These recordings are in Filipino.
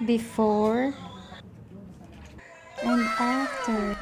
before and after.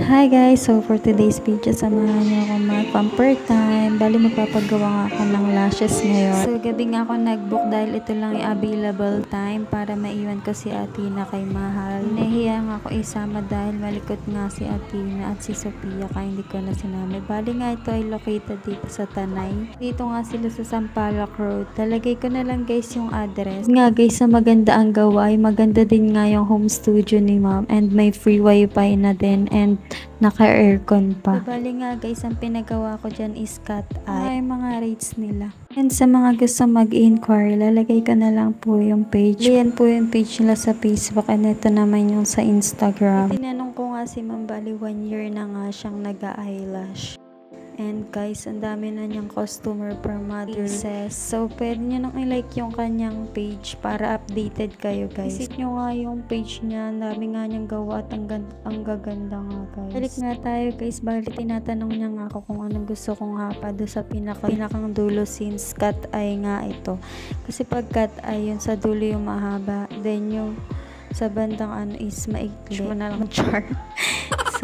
Hi guys! So for today's video, samahan niyo ako mag-pamper time. Bali magpapagawa nga ako ng lashes ngayon. So gabi nga ako nag-book dahil ito lang yung available time para maiwan ko si Athena kay Mahal. Nahiya nga ako isama dahil malikot nga si Athena at si Sophia kaya hindi ko na sinama. Bali nga ito ay located dito sa Tanay. Dito nga sila sa Sampaloc Road. Talagay ko na lang guys yung address. Nga guys, sa maganda ang gawa ay maganda din nga yung home studio ni ma'am and may free wifi na din and naka-aircon pa. So, bali nga guys, ang pinagawa ko dyan is cat eye. Ay, mga rates nila. And sa mga gusto mag-inquire, lalagay ko na lang po yung page. Yan po yung page nila sa Facebook and ito naman yung sa Instagram. Tinanong ko nga si ma'am, bali 1 year na nga siyang nag-eyelash. And guys, ang dami na niyang customer per month says. So, pwede nyo nang i-like yung kanyang page para updated kayo guys. Visit nyo nga yung page niya. Ang dami nga niyang gawa at ang gaganda nga guys. Balik nga tayo guys. Bali, tinatanong niya nga ako kung anong gusto kong hapa do sa pinakang dulo since cat eye nga ito. Kasi pag cat eye, yun sa dulo yung mahaba. Then yung sa bandang ano is maikli. Na lang char.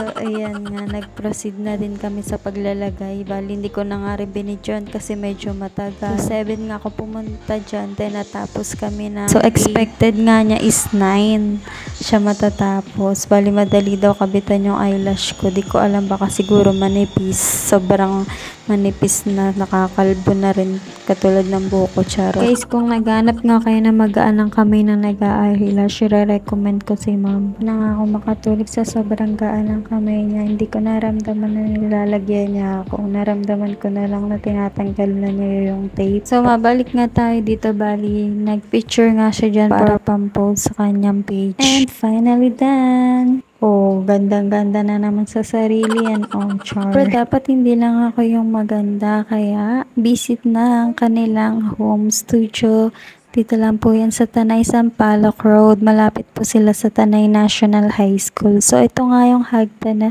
So, ayan nga, nag-proceed na din kami sa paglalagay. Bali, hindi ko na nga rin binidyon kasi medyo matagal. So, 7 nga ako pumunta dyan, then natapos kami na. So, expected nga niya is 9 siya matatapos. Bali, madali daw kabitan yung eyelash ko. Di ko alam, baka siguro manipis. Sobrang manipis na, nakakalbo na rin katulad ng buko, charot. Guys, kung naghanap nga kayo na magaan ng kamay na nag-eyelash, re-recommend ko si ma'am. Na nga ako makatulog sa sobrang gaan ng kamay niya. Hindi ko naramdaman na nilalagyan niya ako. Naramdaman ko na lang na tinatanggal na niya yung tape. So, mabalik nga tayo dito. Bali, nag-picture nga siya dyan para pampost sa kanyang page. And finally done! Oh, gandang-ganda na naman sa sarili yan. Oh, char. Pero dapat hindi lang ako yung maganda. Kaya, visit na ang kanilang home studio. Dito lang po yan sa Tanay, Sampaloc Road. Malapit po sila sa Tanay National High School. So, ito nga yung hagda na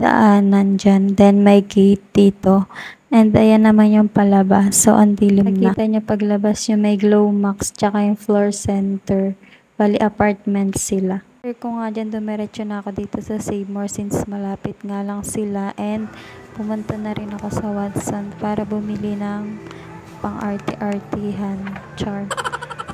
daanan dyan. Then, may gate dito. And, ayan naman yung palabas. So, ang dilim na. Nakita nyo paglabas yung may glow max tsaka yung floor center. Bali, apartment sila. Kung nga dyan, dumiretso na ako dito sa Save More since malapit nga lang sila. And, pumunta na rin ako sa Watson para bumili ng pang-arte-artihan. Char.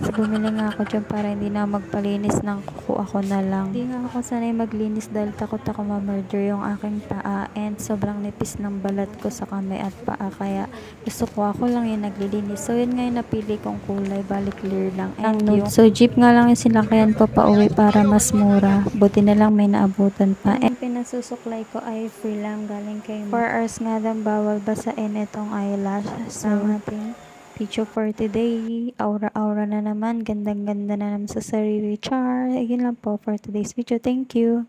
So, bumili nga ako dyan para hindi na magpalinis ng kuko, ako na lang. Hindi nga ako sanay maglinis dahil takot ako ma-murder yung aking paa and sobrang nipis ng balat ko sa kamay at paa. Kaya gusto ko ako lang yung naglilinis. So, yun nga yung napili kong kulay. Balik clear lang. And yung, so, jeep nga lang yung sinakayan ko pa uwi para mas mura. Buti na lang may naabutan pa. And pinasusuklay ko ay free lang galing kay 4 hours nga lang bawal basain itong eyelash. So, ating picture for today. Aura-aura na naman. Gandang-ganda na naman sa sarili. Char. Ayun lang po for today's video. Thank you.